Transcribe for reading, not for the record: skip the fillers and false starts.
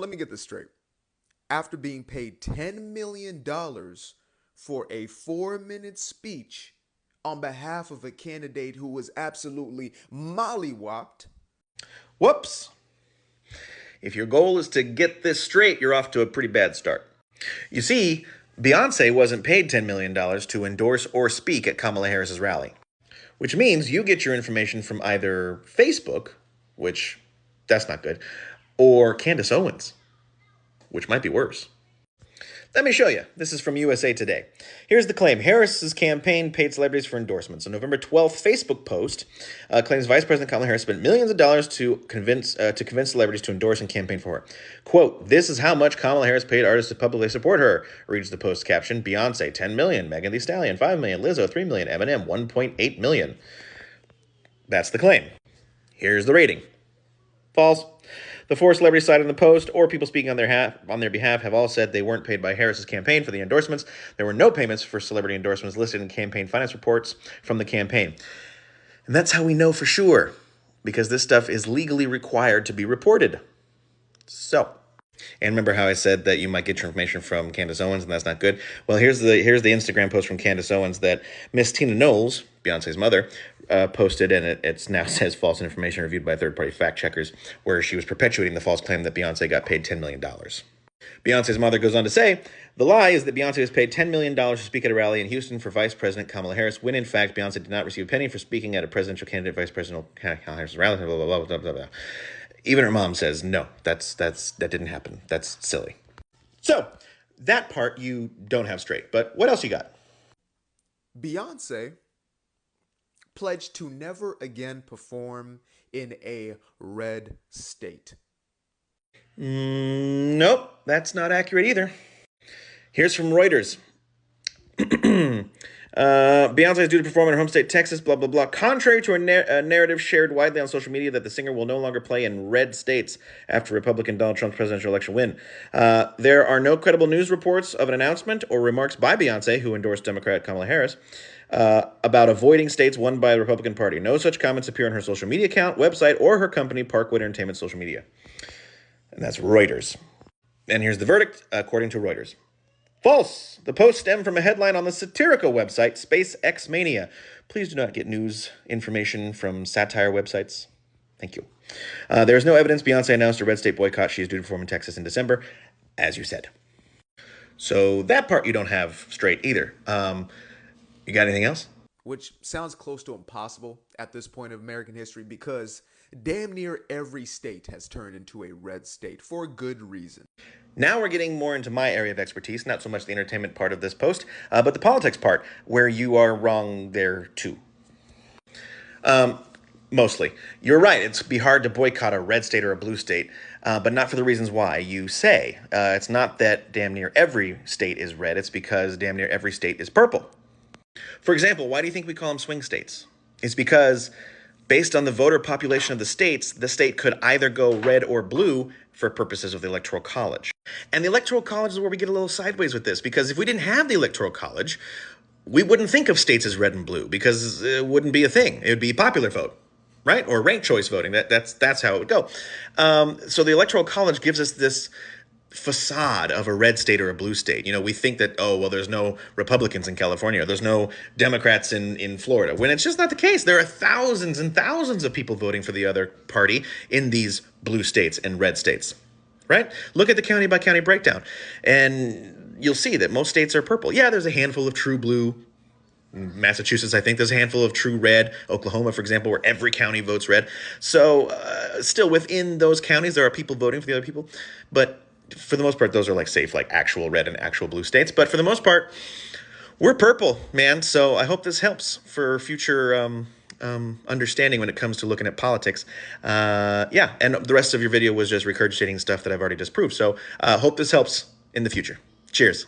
let me get this straight. After being paid $10 million for a 4-minute speech on behalf of a candidate who was absolutely mollywopped. Whoops. If your goal is to get this straight, you're off to a pretty bad start. You see, Beyoncé wasn't paid $10 million to endorse or speak at Kamala Harris's rally, which means you get your information from either Facebook, which that's not good, or Candace Owens, which might be worse. Let me show you. This is from USA Today. Here's the claim. Harris's campaign paid celebrities for endorsements. A November 12th Facebook post claims Vice President Kamala Harris spent millions of dollars to convince celebrities to endorse and campaign for her. Quote, "This is how much Kamala Harris paid artists to publicly support her," reads the post caption. Beyoncé, $10 million. Megan Thee Stallion, $5 million. Lizzo, $3 million. Eminem, $1.8 million. That's the claim. Here's the rating. False. The four celebrities cited in the post or people speaking on their behalf have all said they weren't paid by Harris's campaign for the endorsements. There were no payments for celebrity endorsements listed in campaign finance reports from the campaign. And that's how we know for sure, because this stuff is legally required to be reported. So, and remember how I said that you might get your information from Candace Owens, and that's not good? Well, here's the Instagram post from Candace Owens that Miss Tina Knowles, Beyonce's mother, posted, and it now says false information reviewed by third-party fact checkers, where she was perpetuating the false claim that Beyonce got paid $10 million. Beyonce's mother goes on to say, the lie is that Beyonce was paid $10 million to speak at a rally in Houston for Vice President Kamala Harris, when in fact Beyonce did not receive a penny for speaking at a presidential candidate Vice President Kamala Harris rally, blah, blah, blah, blah, blah, blah. Even her mom says, no, that didn't happen. That's silly. So, that part you don't have straight. But what else you got? Beyonce pledged to never again perform in a red state. Nope, that's not accurate either. Here's from Reuters. Beyonce is due to perform in her home state, Texas, blah, blah, blah. Contrary to a narrative shared widely on social media that the singer will no longer play in red states after Republican Donald Trump's presidential election win. There are no credible news reports of an announcement or remarks by Beyonce, who endorsed Democrat Kamala Harris, about avoiding states won by the Republican Party. No such comments appear on her social media account, website, or her company, Parkwood Entertainment social media. And that's Reuters. And here's the verdict, according to Reuters. False. The post stemmed from a headline on the Satirical website, SpaceX Mania. Please do not get news information from satire websites. Thank you. There is no evidence Beyonce announced a red state boycott. She is due to perform in Texas in December, as you said. So that part you don't have straight either. You got anything else? Which sounds close to impossible at this point of American history, because damn near every state has turned into a red state for good reason. Now we're getting more into my area of expertise, not so much the entertainment part of this post, but the politics part, where you are wrong there too. Mostly. You're right, it'd be hard to boycott a red state or a blue state, but not for the reasons why you say. It's not that damn near every state is red, it's because damn near every state is purple. For example, why do you think we call them swing states? It's because based on the voter population of the states, the state could either go red or blue for purposes of the Electoral College. And the Electoral College is where we get a little sideways with this, because if we didn't have the Electoral College, we wouldn't think of states as red and blue, because it wouldn't be a thing. It would be popular vote, right? Or ranked choice voting. That's how it would go. So the Electoral College gives us this facade of a red state or a blue state. You know, we think that, oh, well, there's no Republicans in California, there's no Democrats in Florida, when it's just not the case. There are thousands and thousands of people voting for the other party in these blue states and red states, right? Look at the county by county breakdown, and you'll see that most states are purple. Yeah, there's a handful of true blue. Massachusetts, I think there's a handful of true red. Oklahoma, for example, where every county votes red. So still within those counties, there are people voting for the other people, but for the most part, those are like safe, like actual red and actual blue states. But for the most part, we're purple, man. So I hope this helps for future understanding when it comes to looking at politics. Yeah, and the rest of your video was just regurgitating stuff that I've already disproved. So hope this helps in the future. Cheers.